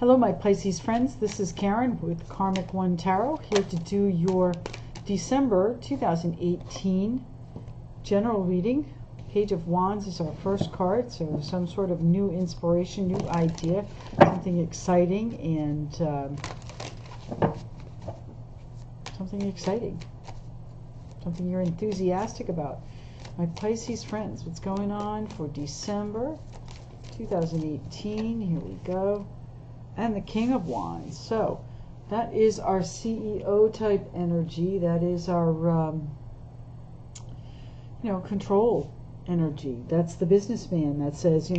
Hello, my Pisces friends. This is Karen with Karmic One Tarot, here to do your December 2018 general reading. Page of Wands is our first card, so some sort of new inspiration, new idea, something exciting, and something you're enthusiastic about. My Pisces friends, what's going on for December 2018? Here we go. And the King of Wands. So that is our CEO type energy. That is our control energy. That's the businessman that says,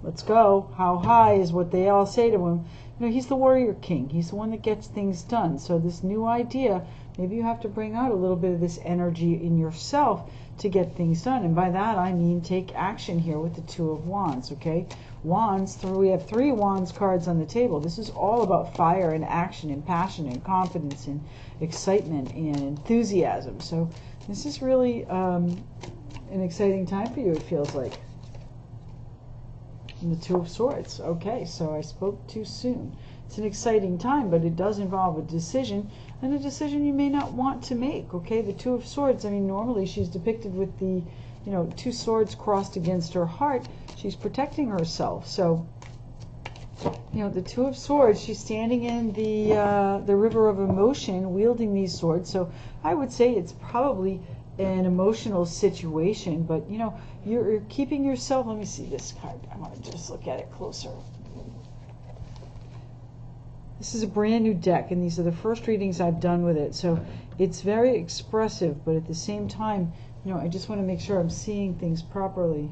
let's go. How high is what they all say to him. He's the warrior king. He's the one that gets things done. So this new idea, maybe you have to bring out a little bit of this energy in yourself to get things done. And by that I mean take action here with the Two of Wands, okay? Wands, we have 3 Wands cards on the table. This is all about fire and action and passion and confidence and excitement and enthusiasm. So this is really an exciting time for you, it feels like. And the Two of Swords. Okay, so I spoke too soon. It's an exciting time, but it does involve a decision, and a decision you may not want to make, okay? The Two of Swords, I mean, normally she's depicted with the, 2 swords crossed against her heart. She's protecting herself. So, the Two of Swords, she's standing in the river of emotion, wielding these swords. So I would say it's probably an emotional situation, but, you're keeping yourself. Let me see this card. I want to just look at it closer. This is a brand new deck, and these are the first readings I've done with it. So it's very expressive, but at the same time, I just want to make sure I'm seeing things properly.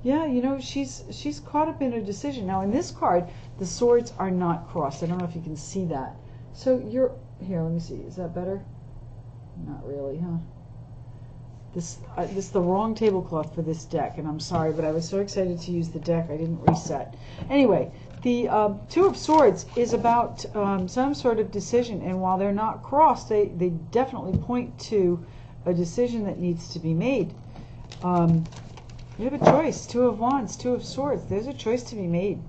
Yeah, she's caught up in a decision. Now, in this card, the swords are not crossed. I don't know if you can see that. So you're here. Let me see. Is that better? Not really, huh? This is the wrong tablecloth for this deck, and I'm sorry, but I was so excited to use the deck I didn't reset. Anyway, the Two of Swords is about some sort of decision, and while they're not crossed, they definitely point to a decision that needs to be made. You have a choice. Two of Wands, Two of Swords. There's a choice to be made.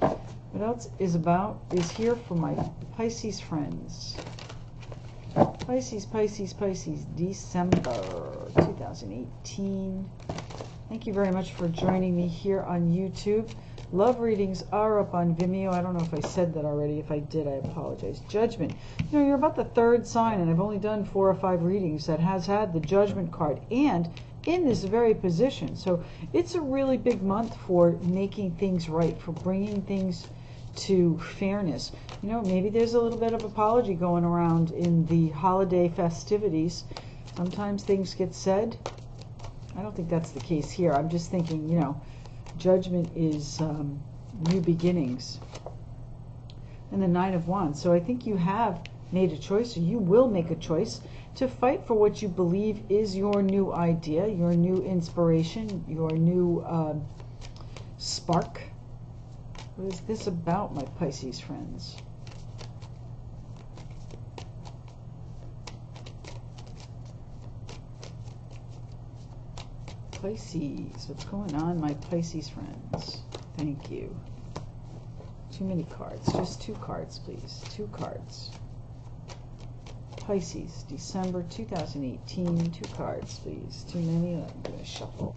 What else is here for my Pisces friends? Pisces, Pisces, Pisces, December 2018. Thank you very much for joining me here on YouTube. Love readings are up on Vimeo. I don't know if I said that already. If I did, I apologize. Judgment. You're about the 3rd sign, and I've only done 4 or 5 readings that has had the Judgment card and in this very position. So it's a really big month for making things right, for bringing things to fairness. Maybe there's a little bit of apology going around in the holiday festivities. Sometimes things get said. I don't think that's the case here. I'm just thinking, Judgment is new beginnings. And the Nine of Wands. So I think you have made a choice, or you will make a choice to fight for what you believe is your new idea, your new inspiration, your new spark. What is this about, my Pisces friends? Pisces, what's going on, my Pisces friends? Thank you. Too many cards. Just 2 cards, please. 2 cards. Pisces, December 2018. 2 cards, please. Too many. I'm going to shuffle.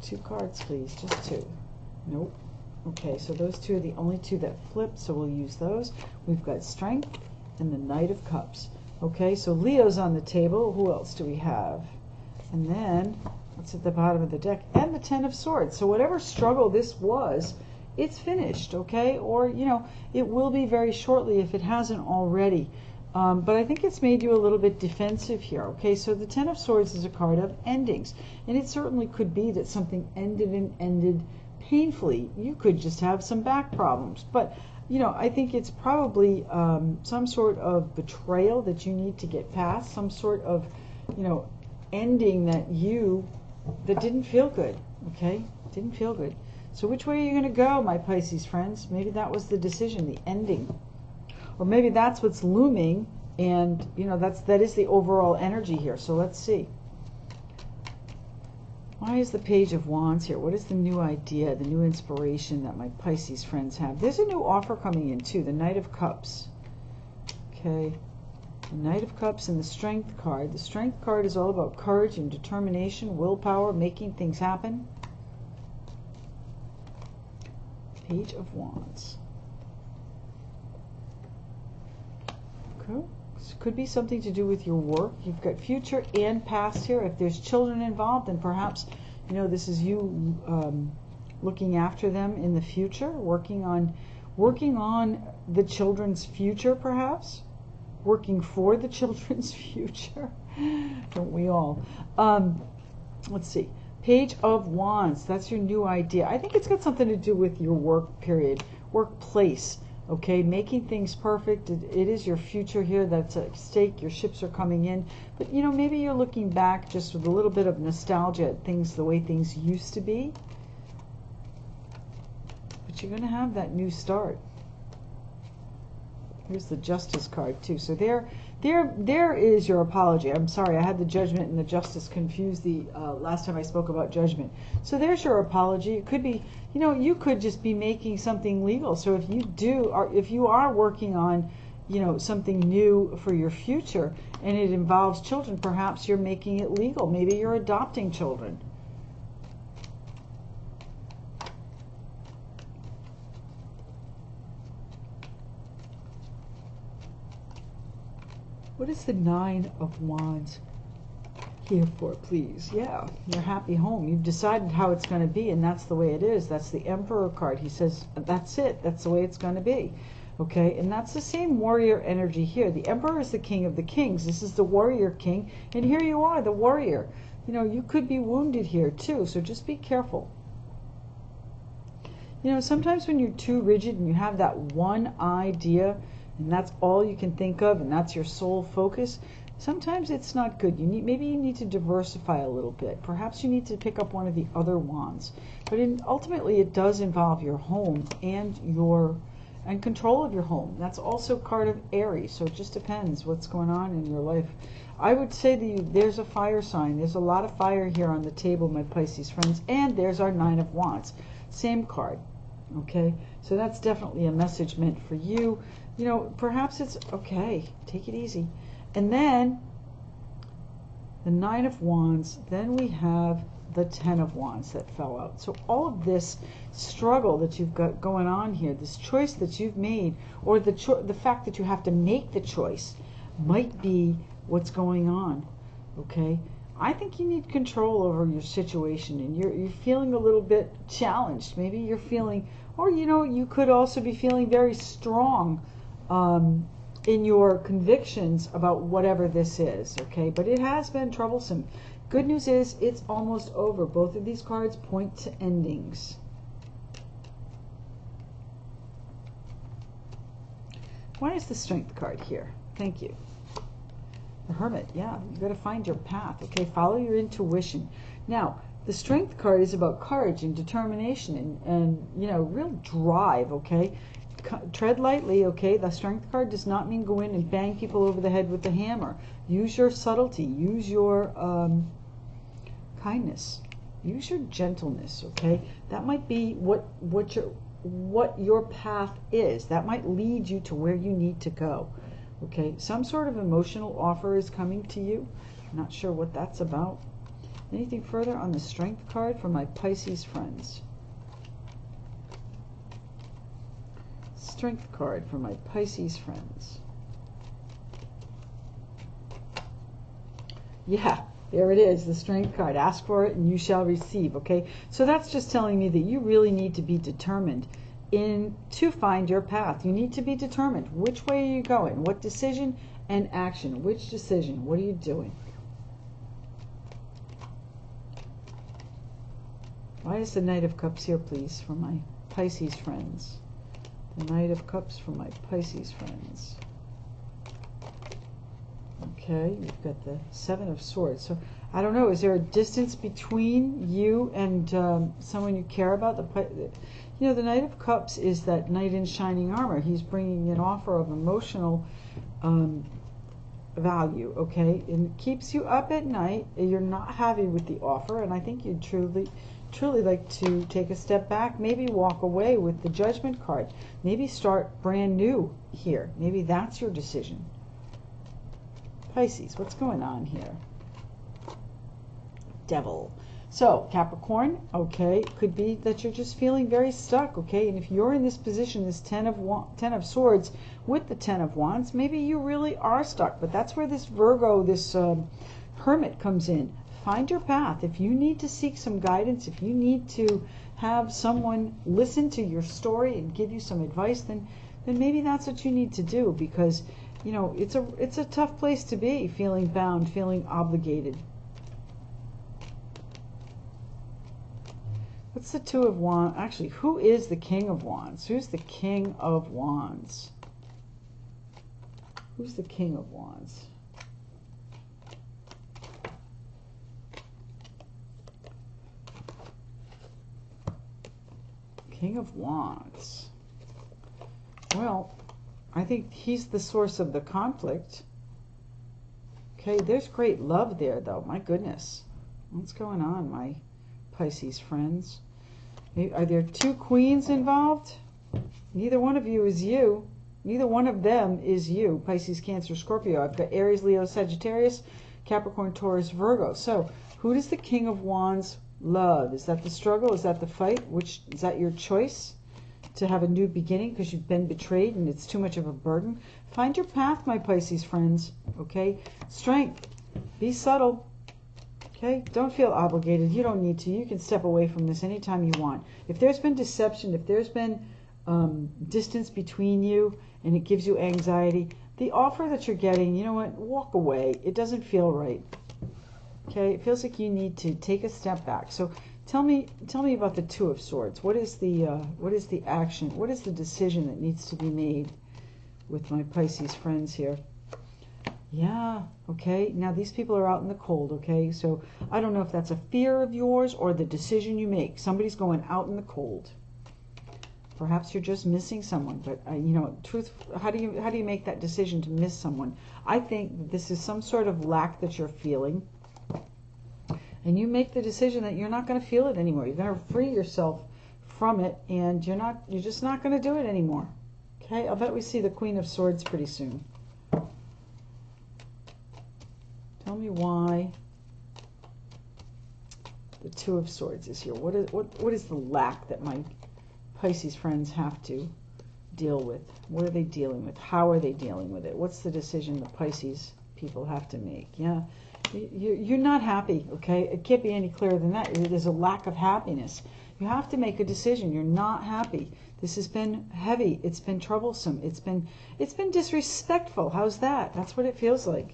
2 cards, please. Just 2. Nope. Okay, so those 2 are the only 2 that flip, so we'll use those. We've got Strength and the Knight of Cups. Okay, so Leo's on the table. Who else do we have? And then, what's at the bottom of the deck? And the Ten of Swords. So whatever struggle this was, it's finished, okay? Or, it will be very shortly if it hasn't already. But I think it's made you a little bit defensive here, okay? So the Ten of Swords is a card of endings. And it certainly could be that something ended painfully. You could just have some back problems. But, I think it's probably some sort of betrayal that you need to get past, some sort of, ending that didn't feel good, okay? Didn't feel good. So which way are you going to go, my Pisces friends? Maybe that was the decision, the ending. Or maybe that's what's looming, and, that is the overall energy here. So let's see. Why is the Page of Wands here? What is the new idea, the new inspiration that my Pisces friends have? There's a new offer coming in too, the Knight of Cups. Okay, the Knight of Cups and the Strength card. The Strength card is all about courage and determination, willpower, making things happen. Page of Wands. Okay. This could be something to do with your work. You've got future and past here. If there's children involved, then perhaps, you know, this is you looking after them in the future, working on the children's future, perhaps. Working for the children's future. Don't we all? Let's see. Page of Wands. That's your new idea. I think it's got something to do with your work period, workplace. Okay, making things perfect. It is your future here that's at stake. Your ships are coming in. But, you know, maybe you're looking back just with a little bit of nostalgia at things, the way things used to be. But you're going to have that new start. Here's the Justice card too. So there is your apology. I'm sorry, I had the Judgment and the Justice confused the last time I spoke about Judgment. So there's your apology. It could be, you know, you could just be making something legal. So if you do, or if you are working on, you know, something new for your future and it involves children, perhaps you're making it legal. Maybe you're adopting children. What is the Nine of Wands here for, please? Yeah, your happy home. You've decided how it's going to be, and that's the way it is. That's the Emperor card. He says, that's it. That's the way it's going to be. Okay, and that's the same warrior energy here. The Emperor is the king of the kings. This is the warrior king, and here you are, the warrior. You know, you could be wounded here too, so just be careful. You know, sometimes when you're too rigid and you have that one idea, and that's all you can think of, and that's your sole focus, sometimes it's not good. Maybe you need to diversify a little bit. Perhaps you need to pick up one of the other wands. But ultimately, it does involve your home and control of your home. That's also card of Aries, so it just depends what's going on in your life. I would say to you, there's a fire sign. There's a lot of fire here on the table, my Pisces friends, and there's our Nine of Wands. Same card. Okay, so that's definitely a message meant for you. You know, perhaps it's okay, take it easy. And then the Nine of Wands, then we have the Ten of Wands that fell out. So all of this struggle that you've got going on here, this choice that you've made, or the fact that you have to make the choice, might be what's going on. Okay, I think you need control over your situation, and you're feeling a little bit challenged. Maybe you're feeling, or you know, you could also be feeling very strong in your convictions about whatever this is. Okay, but it has been troublesome. Good news is it's almost over. Both of these cards point to endings. Why is the Strength card here? Thank you. The Hermit, yeah, you got to find your path. Okay, follow your intuition. Now, the Strength card is about courage and determination and you know, real drive. Okay, tread lightly. Okay, the Strength card does not mean go in and bang people over the head with the hammer. Use your subtlety. Use your kindness. Use your gentleness. Okay, that might be what your path is. That might lead you to where you need to go. Okay, some sort of emotional offer is coming to you. I'm not sure what that's about. Anything further on the Strength card for my Pisces friends? Strength card for my Pisces friends. Yeah, there it is, the Strength card. Ask for it and you shall receive. Okay, so that's just telling me that you really need to be determined to find your path. You need to be determined. Which way are you going? What decision and action? Which decision? What are you doing? Why is the Knight of Cups here, please, for my Pisces friends? The Knight of Cups for my Pisces friends. Okay, you've got the Seven of Swords. So, I don't know, is there a distance between you and someone you care about? You know, the Knight of Cups is that knight in shining armor. He's bringing an offer of emotional value, okay? And it keeps you up at night. You're not happy with the offer, and I think you'd truly like to take a step back, maybe walk away with the Judgment card, maybe start brand new here. Maybe that's your decision. Pisces, what's going on here? Devil. So, Capricorn, okay, could be that you're just feeling very stuck, okay? And if you're in this position, this Ten of Swords with the Ten of Wands, maybe you really are stuck. But that's where this Virgo, this Hermit comes in. Find your path. If you need to seek some guidance, if you need to have someone listen to your story and give you some advice, then maybe that's what you need to do, because, you know, it's a tough place to be, feeling bound, feeling obligated. What's the Two of Wands? Actually, who is the King of Wands? Who's the King of Wands? Who's the King of Wands? King of Wands. Well, I think he's the source of the conflict. Okay, there's great love there, though. My goodness. What's going on, my Pisces friends? Are there two queens involved? Neither one of you is you. Neither one of them is you. Pisces, Cancer, Scorpio. I've got Aries, Leo, Sagittarius, Capricorn, Taurus, Virgo. So, who does the King of Wands love? Is that the struggle? Is that the fight? Which is that your choice to have a new beginning because you've been betrayed and it's too much of a burden? Find your path, my Pisces friends. Okay? Strength. Be subtle. Okay? Don't feel obligated. You don't need to. You can step away from this anytime you want. If there's been deception, if there's been distance between you and it gives you anxiety, the offer that you're getting, you know what? Walk away. It doesn't feel right. Okay? It feels like you need to take a step back. So tell me about the Two of Swords. What is the action? What is the decision that needs to be made with my Pisces friends here? Yeah, okay. Now these people are out in the cold, okay? So I don't know if that's a fear of yours or the decision you make. Somebody's going out in the cold. Perhaps you're just missing someone, but you know, how do you make that decision to miss someone? I think that this is some sort of lack that you're feeling, and you make the decision that you're not going to feel it anymore. You're going to free yourself from it, and you're just not going to do it anymore. Okay? I'll bet we see the Queen of Swords pretty soon. Tell me why the Two of Swords is here. What is the lack that my Pisces friends have to deal with? What are they dealing with? How are they dealing with it? What's the decision the Pisces people have to make? Yeah, you're not happy, okay? It can't be any clearer than that. There's a lack of happiness. You have to make a decision. You're not happy. This has been heavy. It's been troublesome. It's been disrespectful. How's that? That's what it feels like.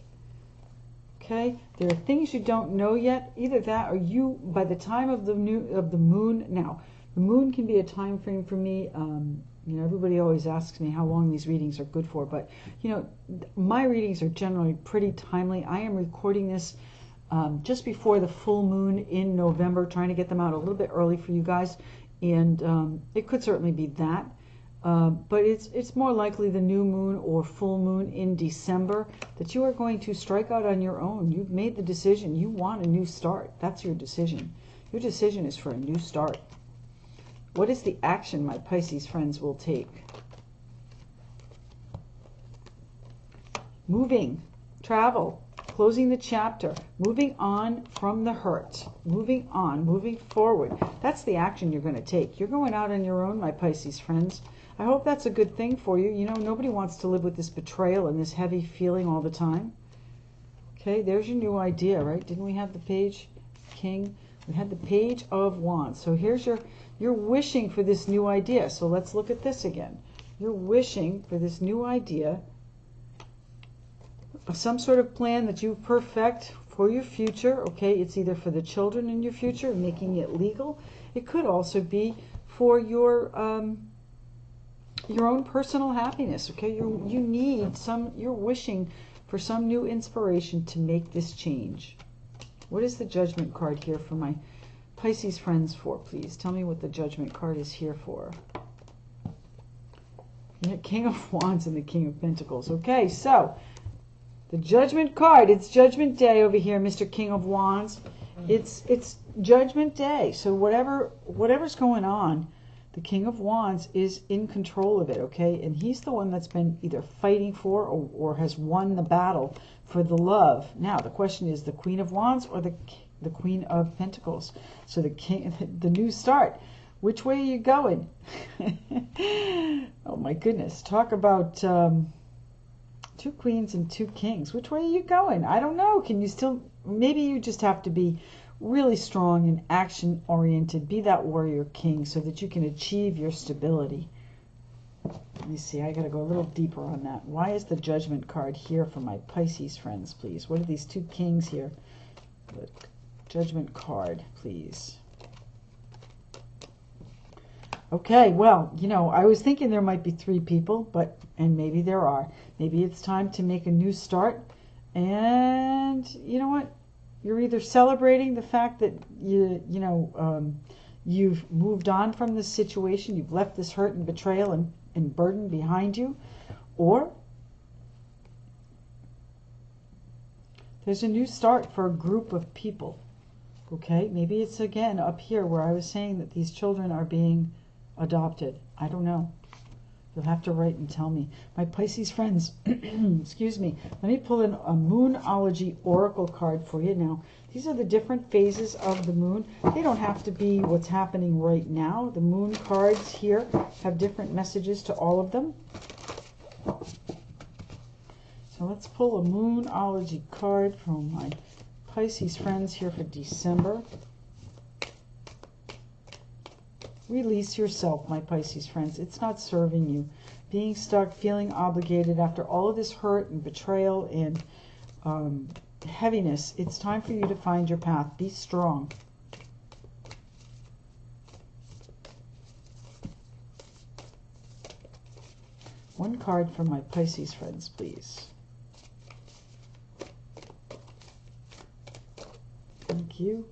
Okay, there are things you don't know yet. Either that, or you, by the time of the moon. Now, the moon can be a time frame for me. You know, everybody always asks me how long these readings are good for, but you know, my readings are generally pretty timely. I am recording this just before the full moon in November, trying to get them out a little bit early for you guys, and it could certainly be that. But it's more likely the new moon or full moon in December that you are going to strike out on your own. You've made the decision. You want a new start. That's your decision. Your decision is for a new start. What is the action my Pisces friends will take? Moving, travel, closing the chapter, moving on from the hurt, moving on, moving forward. That's the action you're going to take. You're going out on your own, my Pisces friends. I hope that's a good thing for you. You know, nobody wants to live with this betrayal and this heavy feeling all the time. Okay, there's your new idea, right? Didn't we have the Page King? We had the Page of Wands. So here's you're wishing for this new idea. So let's look at this again. You're wishing for this new idea, some sort of plan that you perfect for your future. Okay, it's either for the children in your future, making it legal. It could also be for your own personal happiness. Okay, you're wishing for some new inspiration to make this change. What is the Judgment card here for my Pisces friends for, please? Tell me what the Judgment card is here for. Yeah, King of Wands and the King of Pentacles. Okay, so The Judgment card. It's Judgment Day over here, Mr. King of Wands. It's Judgment Day. So whatever's going on, the King of Wands is in control of it, okay? And he's the one that's been either fighting for or has won the battle for the love. Now, the question is the Queen of Wands or the Queen of Pentacles. So the new start. Which way are you going? Oh my goodness. Talk about two queens and two kings. Which way are you going? I don't know. Can you still, maybe you just have to be really strong and action oriented. Be that warrior king so that you can achieve your stability. Let me see. I got to go a little deeper on that. Why is the Judgment card here for my Pisces friends, please? What are these two kings here? The Judgment card, please. Okay, well, you know, I was thinking there might be 3 people, and maybe there are. Maybe it's time to make a new start. And you know what? You're either celebrating the fact that you've moved on from this situation, you've left this hurt and betrayal and burden behind you, or there's a new start for a group of people. Okay, maybe it's again up here where I was saying that these children are being adopted. I don't know. You'll have to write and tell me. My Pisces friends, excuse me, let me pull in a Moonology Oracle card for you now. These are the different phases of the moon. They don't have to be what's happening right now. The moon cards here have different messages to all of them. So let's pull a Moonology card from my Pisces friends here for December. Release yourself, my Pisces friends. It's not serving you. Being stuck, feeling obligated after all of this hurt and betrayal and heaviness, it's time for you to find your path. Be strong. One card for my Pisces friends, please. Thank you.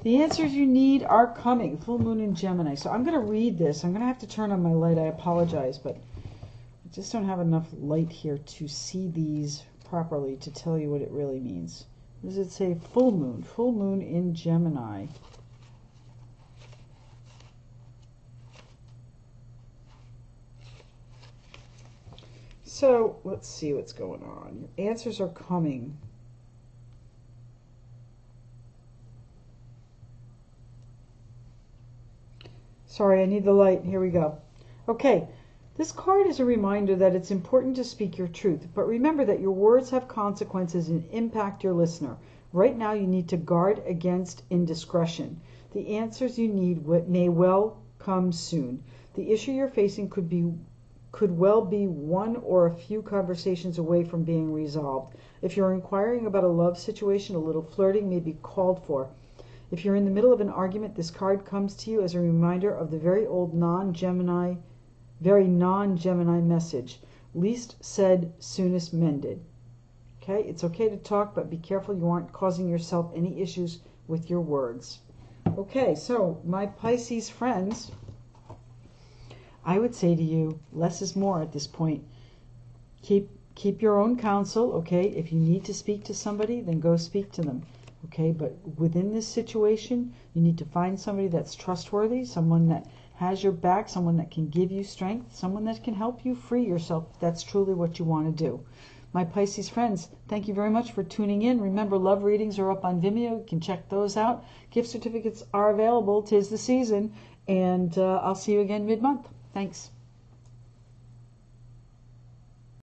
The answers you need are coming. Full moon in Gemini. So I'm going to read this. I'm going to have to turn on my light. I apologize, but I just don't have enough light here to see these properly to tell you what it really means. What does it say? Full moon. Full moon in Gemini. So let's see what's going on. Your answers are coming. Sorry, I need the light. Here we go. Okay, this card is a reminder that it's important to speak your truth, but remember that your words have consequences and impact your listener. Right now, you need to guard against indiscretion. The answers you need may well come soon. The issue you're facing could well be one or a few conversations away from being resolved. If you're inquiring about a love situation, a little flirting may be called for. If you're in the middle of an argument, this card comes to you as a reminder of the very old non-Gemini message. Least said, soonest mended. Okay, it's okay to talk, but be careful you aren't causing yourself any issues with your words. Okay, so my Pisces friends, I would say to you, less is more at this point. Keep your own counsel, okay? If you need to speak to somebody, then go speak to them. Okay, but within this situation, you need to find somebody that's trustworthy, someone that has your back, someone that can give you strength, someone that can help you free yourself if that's truly what you want to do. My Pisces friends, thank you very much for tuning in. Remember, love readings are up on Vimeo. You can check those out. Gift certificates are available. 'Tis the season. And I'll see you again mid-month. Thanks.